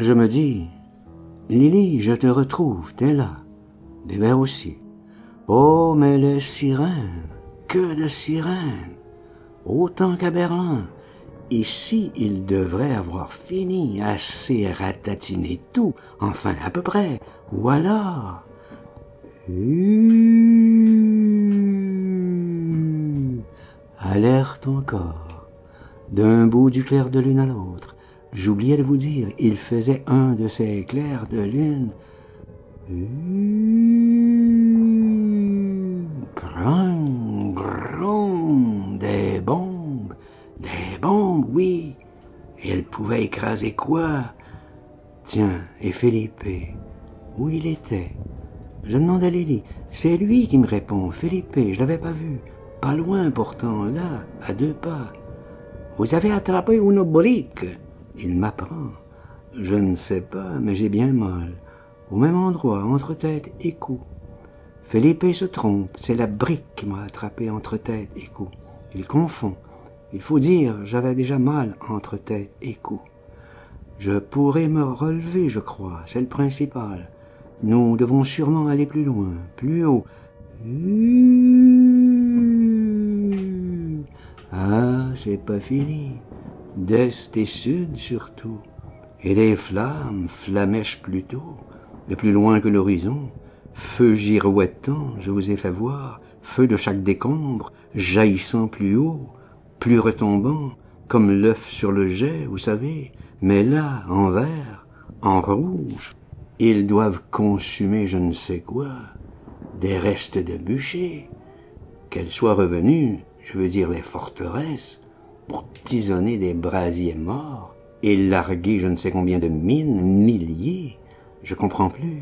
Je me dis, Lily, je te retrouve, t'es là. Bébert aussi. Oh, mais les sirènes, que de sirènes, autant qu'à Berlin. Ici, il devrait avoir fini, assez ratatiner tout, enfin à peu près, ou alors... Alerte encore, d'un bout du clair de lune à l'autre. J'oubliais de vous dire, il faisait un de ces clairs de lune. Brum, brum, des bombes, oui. Et elles pouvaient écraser quoi? Tiens, et Felipe, où il était? Je demande à Lily. C'est lui qui me répond. Felipe, je l'avais pas vu. Pas loin pourtant, là, à 2 pas. Vous avez attrapé une brique. Il m'apprend. Je ne sais pas, mais j'ai bien mal. Au même endroit, entre tête et cou. Felipe se trompe. C'est la brique qui m'a attrapé entre tête et cou. Il confond. Il faut dire, j'avais déjà mal entre tête et cou. Je pourrais me relever, je crois. C'est le principal. Nous devons sûrement aller plus loin, plus haut. Ah, c'est pas fini. D'est et sud surtout. Et les flammes flamèchent plutôt, de plus loin que l'horizon. Feu girouettant, je vous ai fait voir, feu de chaque décombre, jaillissant plus haut, plus retombant, comme l'œuf sur le jet, vous savez, mais là, en vert, en rouge. Ils doivent consumer je ne sais quoi, des restes de bûcher, qu'elles soient revenues, je veux dire les forteresses, pour tisonner des brasiers morts et larguer je ne sais combien de mines, milliers, je comprends plus.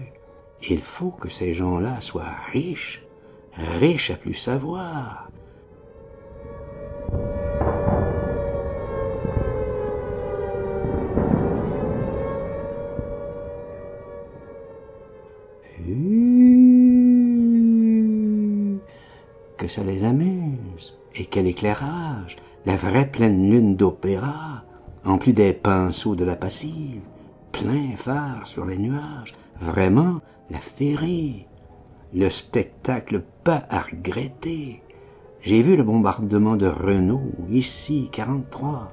Il faut que ces gens-là soient riches, riches à plus savoir. Que ça les amuse, et quel éclairage, la vraie pleine lune d'opéra, en plus des pinceaux de la passive, plein phare sur les nuages, vraiment la féerie, le spectacle pas à regretter. J'ai vu le bombardement de Renault, ici, 43.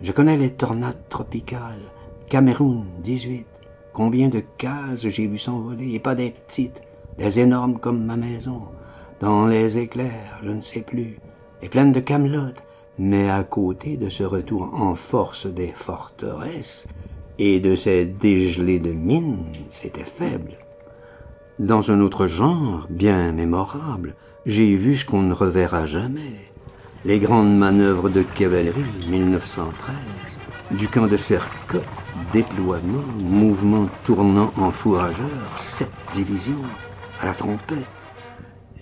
Je connais les tornades tropicales, Cameroun, 18. Combien de cases j'ai vu s'envoler, et pas des petites, des énormes comme ma maison. Dans les éclairs, je ne sais plus, et pleines de camelotes, mais à côté de ce retour en force des forteresses et de ces dégelés de mines, c'était faible. Dans un autre genre, bien mémorable, j'ai vu ce qu'on ne reverra jamais. Les grandes manœuvres de cavalerie, 1913, du camp de Sercotte, déploiement, mouvement tournant en fourrageur, 7 divisions, à la trompette.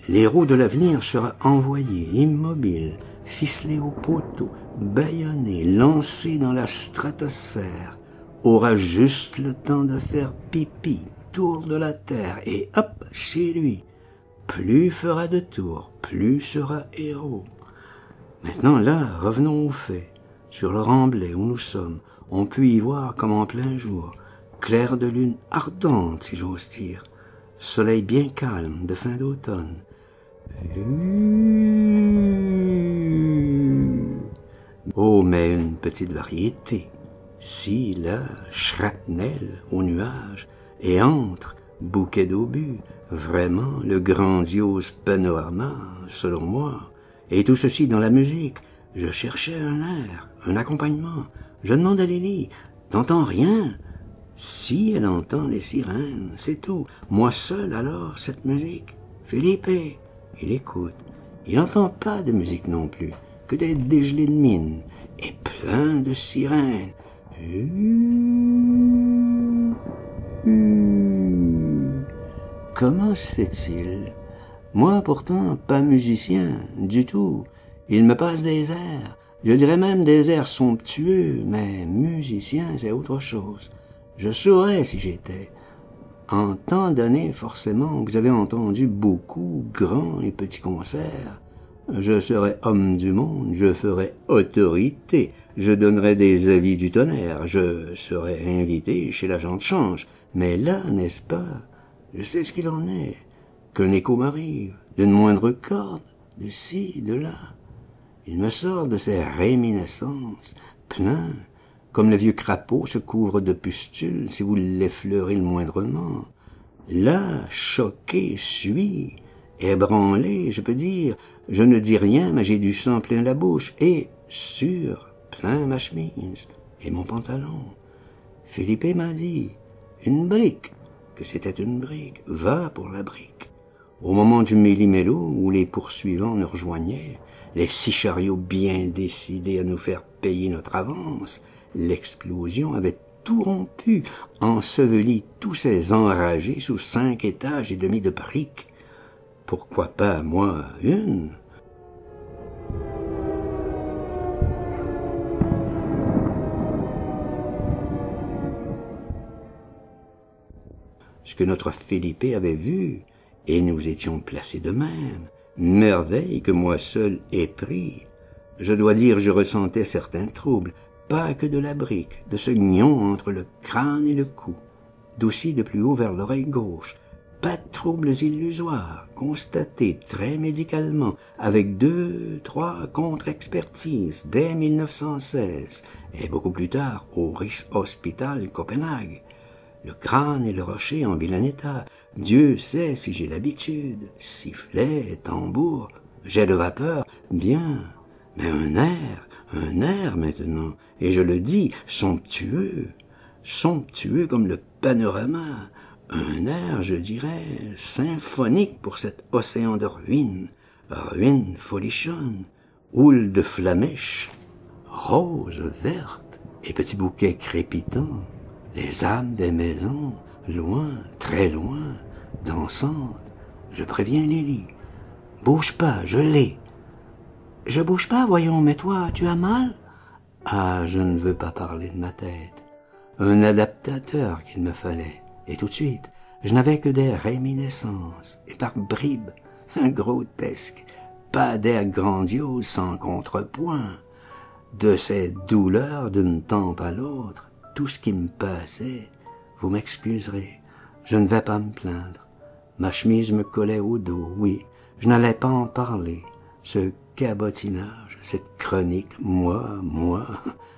L'héros de l'avenir sera envoyé, immobile, ficelé au poteau, bâillonné, lancé dans la stratosphère, aura juste le temps de faire pipi, tour de la terre, et hop, chez lui. Plus fera de tours, plus sera héros. Maintenant, là, revenons aux faits. Sur le remblai où nous sommes, on peut y voir comme en plein jour, clair de lune ardente, si j'ose dire, soleil bien calme de fin d'automne. Oh, mais une petite variété. Si, là, shrapnel aux nuages, et entre, bouquet d'obus, vraiment le grandiose panorama, selon moi. Et tout ceci dans la musique. Je cherchais un air, un accompagnement. Je demande à Lily, t'entends rien? Si elle entend les sirènes, c'est tout. Moi seul, alors, cette musique. Felipe, il écoute. Il n'entend pas de musique non plus, que des dégelés de mines, et plein de sirènes. Comment se fait-il? Moi, pourtant, pas musicien, du tout. Il me passe des airs, je dirais même des airs somptueux, mais musicien, c'est autre chose. Je saurais si j'étais. En temps donné, forcément, vous avez entendu beaucoup grands et petits concerts. Je serai homme du monde, je ferai autorité, je donnerai des avis du tonnerre, je serai invité chez l'agent de change. Mais là, n'est-ce pas, je sais ce qu'il en est, qu'un écho m'arrive, d'une moindre corde, de ci, de là. Il me sort de ces réminiscences, plein, comme le vieux crapaud se couvre de pustules si vous l'effleurez le moindrement. Là, choqué, suis, ébranlé, je peux dire, je ne dis rien, mais j'ai du sang plein la bouche, et, sur, plein ma chemise, et mon pantalon. Philippe m'a dit, une brique, que c'était une brique, va pour la brique. Au moment du méli-mélo, où les poursuivants nous rejoignaient, les 6 chariots bien décidés à nous faire payer notre avance, l'explosion avait tout rompu, enseveli tous ces enragés sous 5 étages et demi de briques. Pourquoi pas, moi, une? Ce que notre Philippe avait vu, et nous étions placés de même, merveille que moi seul ai pris. Je dois dire, je ressentais certains troubles, pas que de la brique, de ce gnon entre le crâne et le cou, d'aussi de plus haut vers l'oreille gauche, pas de troubles illusoires, constatés très médicalement, avec 2, 3 contre-expertises dès 1916, et beaucoup plus tard au Rigshospital Copenhague. Le crâne et le rocher en vilain état. Dieu sait si j'ai l'habitude. Sifflet, tambour, jet de vapeur, bien. Mais un air maintenant, et je le dis, somptueux comme le panorama. Un air, je dirais, symphonique pour cet océan de ruines folichonnes, houles de flamèches, roses, vertes et petits bouquets crépitants. Les âmes des maisons, loin, très loin, dansantes. Je préviens Lily. Bouge pas, je l'ai. Je bouge pas, voyons, mais toi, tu as mal? Ah, je ne veux pas parler de ma tête. Un adaptateur qu'il me fallait. Et tout de suite, je n'avais que des réminiscences, et par bribes, grotesques, pas d'air grandiose sans contrepoint. De ces douleurs d'une tempe à l'autre, tout ce qui me passait, vous m'excuserez, je ne vais pas me plaindre. Ma chemise me collait au dos, oui, je n'allais pas en parler. Ce cabotinage, cette chronique, moi,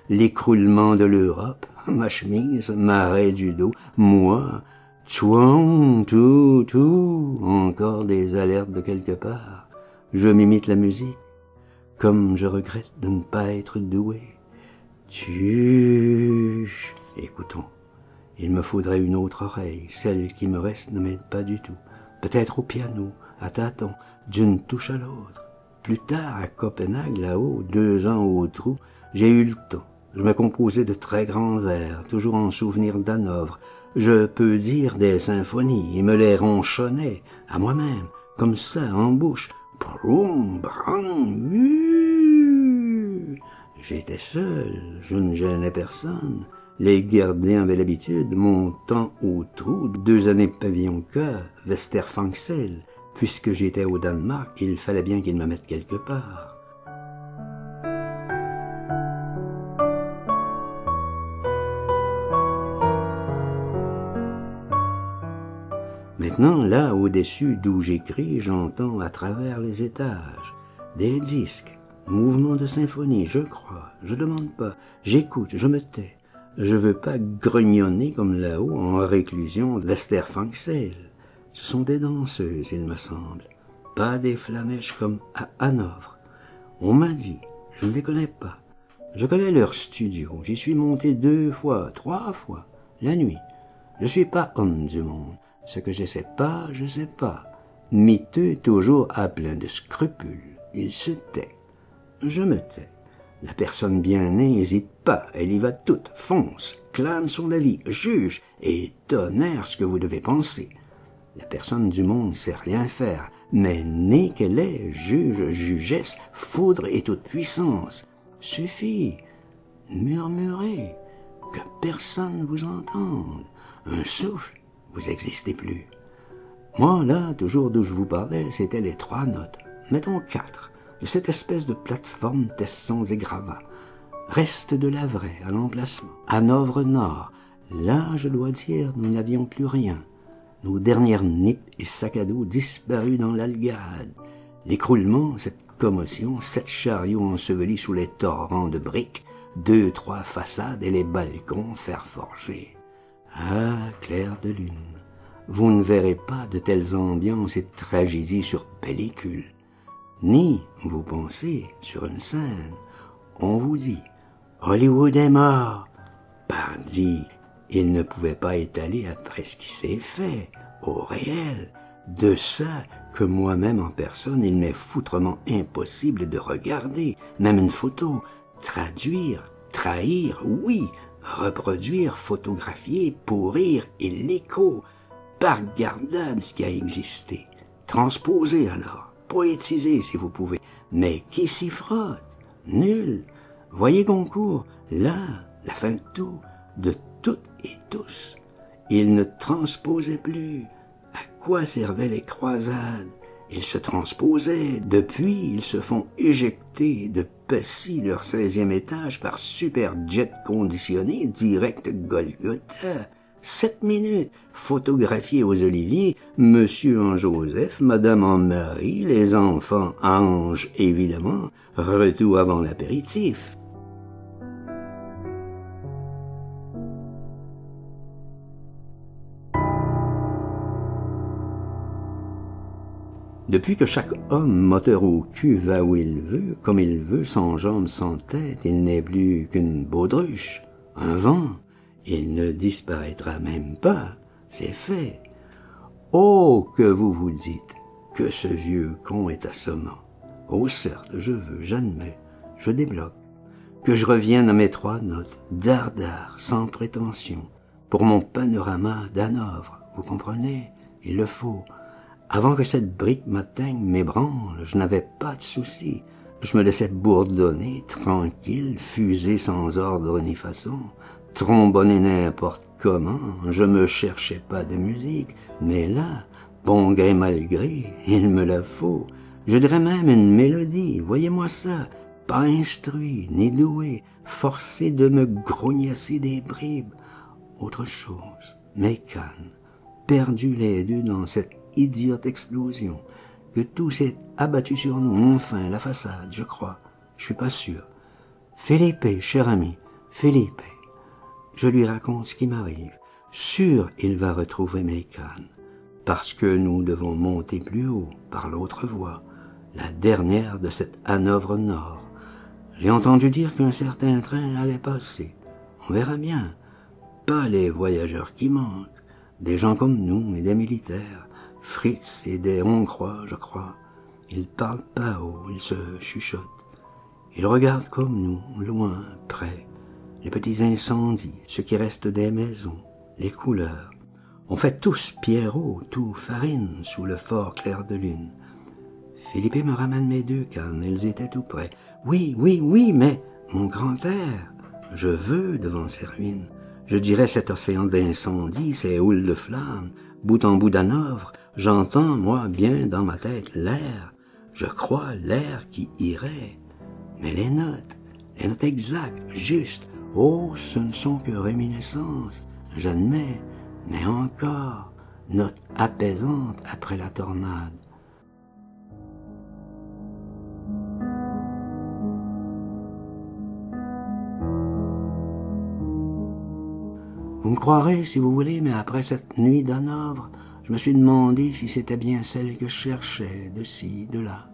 l'écroulement de l'Europe, ma chemise, m'arrêt du dos, moi, tchouan, tout, encore des alertes de quelque part. Je m'imite la musique, comme je regrette de ne pas être doué. Tuche. Écoutons. Il me faudrait une autre oreille. Celle qui me reste ne m'aide pas du tout. Peut-être au piano, à tâtons, d'une touche à l'autre. Plus tard, à Copenhague, là-haut, 2 ans au trou, j'ai eu le temps. Je me composais de très grands airs, toujours en souvenir d'Hanovre. Je peux dire des symphonies, et me les ronchonnais, à moi-même, comme ça, en bouche. Broum, bram, J'étais seul, je ne gênais personne. Les gardiens avaient l'habitude, montant au trou, 2 années pavillon K, Vesterfangsel. Puisque j'étais au Danemark, il fallait bien qu'ils me mettent quelque part. Maintenant, là, au-dessus d'où j'écris, j'entends à travers les étages des disques, mouvements de symphonie, je crois, je demande pas, j'écoute, je me tais. Je veux pas grognonner comme là-haut en réclusion Vesterfangsel. Ce sont des danseuses, il me semble, pas des flamèches comme à Hanovre. On m'a dit, je ne les connais pas. Je connais leur studio, j'y suis monté 2 fois, 3 fois, la nuit. Je suis pas homme du monde. Ce que je sais pas, je sais pas. Miteux toujours à plein de scrupules. Il se tait. Je me tais. La personne bien née n'hésite pas, elle y va toute, fonce, clame sur la vie, juge, et tonnerre ce que vous devez penser. La personne du monde sait rien faire, mais née qu'elle est, juge, jugesse, foudre et toute puissance. Suffit, murmurez, que personne vous entende. Un souffle, vous existez plus. Moi, là, toujours d'où je vous parlais, c'était les 3 notes. Mettons 4. de cette espèce de plateforme tessons et gravats. Reste de la vraie à l'emplacement, Hanovre Nord. Là, je dois dire, nous n'avions plus rien. Nos dernières nippes et sacs à dos disparus dans l'algade. L'écroulement, cette commotion, 7 chariots ensevelis sous les torrents de briques, 2, 3 façades et les balcons fer forgés. Ah, clair de lune, vous ne verrez pas de telles ambiances et tragédies sur pellicule. Ni, vous pensez, sur une scène. On vous dit, Hollywood est mort. Pardi, il ne pouvait pas étaler après ce qui s'est fait, au réel. De ça que moi-même en personne, il m'est foutrement impossible de regarder, même une photo, traduire, trahir, oui, reproduire, photographier, pourrir, et l'écho, pas regardable ce qui a existé. Transposer alors, poétiser si vous pouvez, mais qui s'y frotte? Nul. Voyez Goncourt, là, la fin de tout, de toutes et tous. Il ne transposait plus. À quoi servaient les croisades? Ils se transposaient. Depuis, ils se font éjecter de Passy leur 16e étage par superjet conditionné direct Golgotha. 7 minutes, photographié aux oliviers, monsieur en Joseph, madame en Marie, les enfants anges évidemment, retour avant l'apéritif. Depuis que chaque homme, moteur au cul, va où il veut, comme il veut, sans jambes, sans tête, il n'est plus qu'une baudruche, un vent. Il ne disparaîtra même pas, c'est fait. Oh, que vous dites que ce vieux con est assommant. Oh, certes, je veux, j'admets, je débloque. Que je revienne à mes 3 notes, dardard, sans prétention, pour mon panorama d'Hanovre, vous comprenez? Il le faut. Avant que cette brique m'atteigne, m'ébranle, je n'avais pas de soucis. Je me laissais bourdonner, tranquille, fuser sans ordre ni façon, trombonner n'importe comment, je me cherchais pas de musique, mais là, bon gré mal gré, il me la faut. Je dirais même une mélodie, voyez-moi ça, pas instruit, ni doué, forcé de me grognasser des bribes. Autre chose, mes cannes, perdus les deux dans cette idiote explosion, que tout s'est abattu sur nous, enfin, la façade, je crois, je suis pas sûr. Philippe, cher ami, Philippe, je lui raconte ce qui m'arrive. Sûr, il va retrouver mes cannes, parce que nous devons monter plus haut, par l'autre voie, la dernière de cette Hanovre Nord. J'ai entendu dire qu'un certain train allait passer. On verra bien. Pas les voyageurs qui manquent, des gens comme nous et des militaires, Fritz et des Hongrois, je crois. Ils parlent pas haut, ils se chuchotent. Ils regardent comme nous, loin, près. Les petits incendies, ce qui reste des maisons, les couleurs. On fait tous Pierrot, tout farine, sous le fort clair de lune. Philippe me ramène mes 2 cannes, elles étaient tout près. Oui, mais, mon grand-père, je veux devant ces ruines. Je dirais cet océan d'incendie, ces houles de flammes, bout en bout d'Hanovre, j'entends, moi, bien dans ma tête, l'air. Je crois l'air qui irait. Mais les notes exactes, justes, oh, ce ne sont que réminiscences, j'admets, mais encore, notes apaisantes après la tornade. Vous me croirez si vous voulez, mais après cette nuit d'Hanovre, je me suis demandé si c'était bien celle que je cherchais, de ci, de là.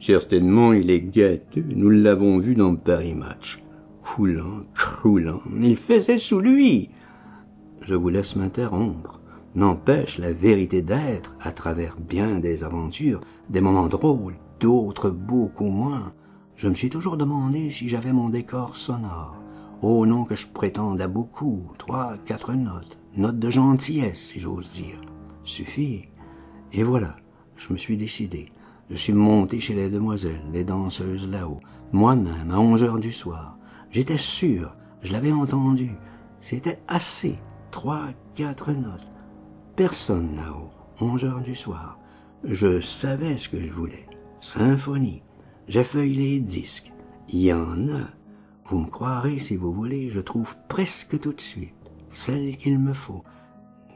Certainement, il est gâteux, nous l'avons vu dans Paris Match. Coulant, croulant, il faisait sous lui. Je vous laisse m'interrompre. N'empêche la vérité d'être, à travers bien des aventures, des moments drôles, d'autres beaucoup moins. Je me suis toujours demandé si j'avais mon décor sonore. Oh non que je prétende à beaucoup, 3, 4 notes, notes de gentillesse si j'ose dire. Suffit. Et voilà, je me suis décidé. Je suis monté chez les demoiselles, les danseuses là-haut, moi-même à 11h du soir. J'étais sûr, je l'avais entendu. C'était assez, 3, 4 notes. Personne là-haut, 11h du soir. Je savais ce que je voulais. Symphonie. J'effeuille les disques. Il y en a. Vous me croirez si vous voulez, je trouve presque tout de suite celle qu'il me faut.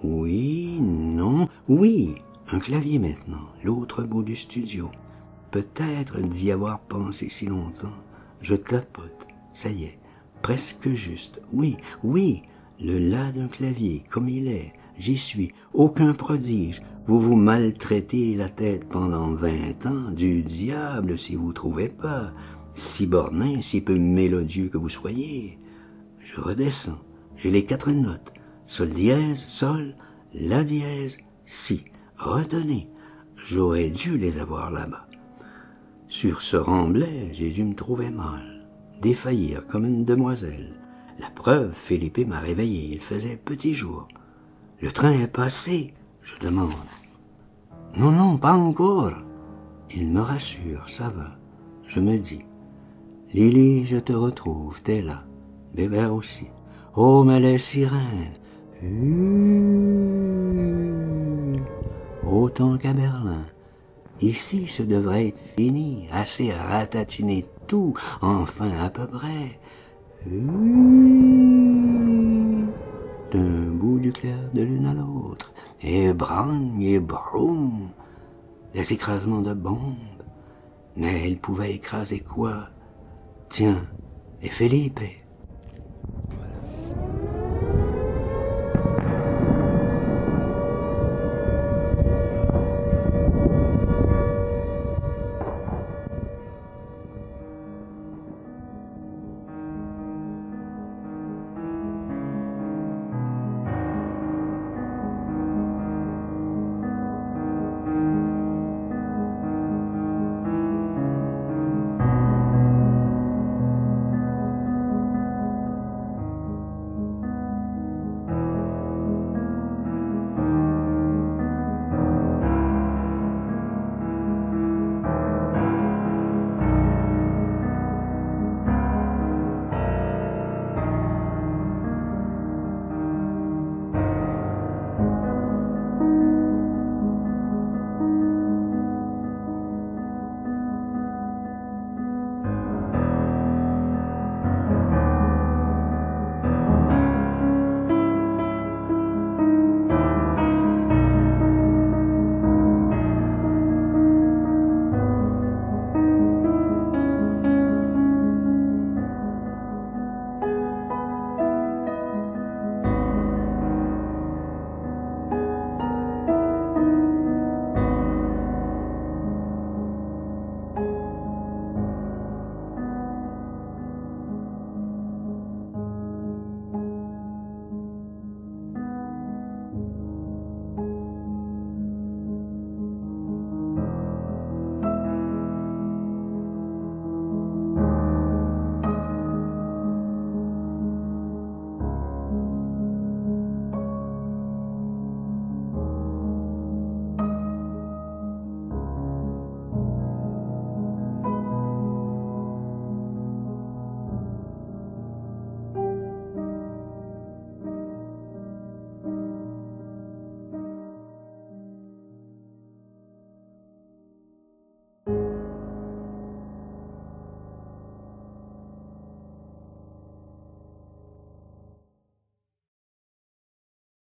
Oui, non, oui, un clavier maintenant, l'autre bout du studio. Peut-être d'y avoir pensé si longtemps. Je tapote, ça y est, presque juste. Oui, oui, le la d'un clavier, comme il est, j'y suis, aucun prodige. Vous vous maltraitez la tête pendant 20 ans, du diable si vous trouvez pas, si bornin, si peu mélodieux que vous soyez. Je redescends, j'ai les 4 notes, sol dièse, sol, la dièse, si. Retenez, j'aurais dû les avoir là-bas. Sur ce remblai, j'ai dû me trouver mal, défaillir comme une demoiselle. La preuve, Philippe m'a réveillé, il faisait petit jour. Le train est passé, je demande. Non, non, pas encore. Il me rassure, ça va. Je me dis, Lily, je te retrouve, t'es là. Bébert aussi. Oh, mais les sirènes. Autant qu'à Berlin. Ici, ce devrait être fini, assez ratatiné tout, enfin à peu près. D'un bout du clair de l'une à l'autre, et brang et broum, des écrasements de bombes. Mais il pouvait écraser quoi? Tiens, et Philippe,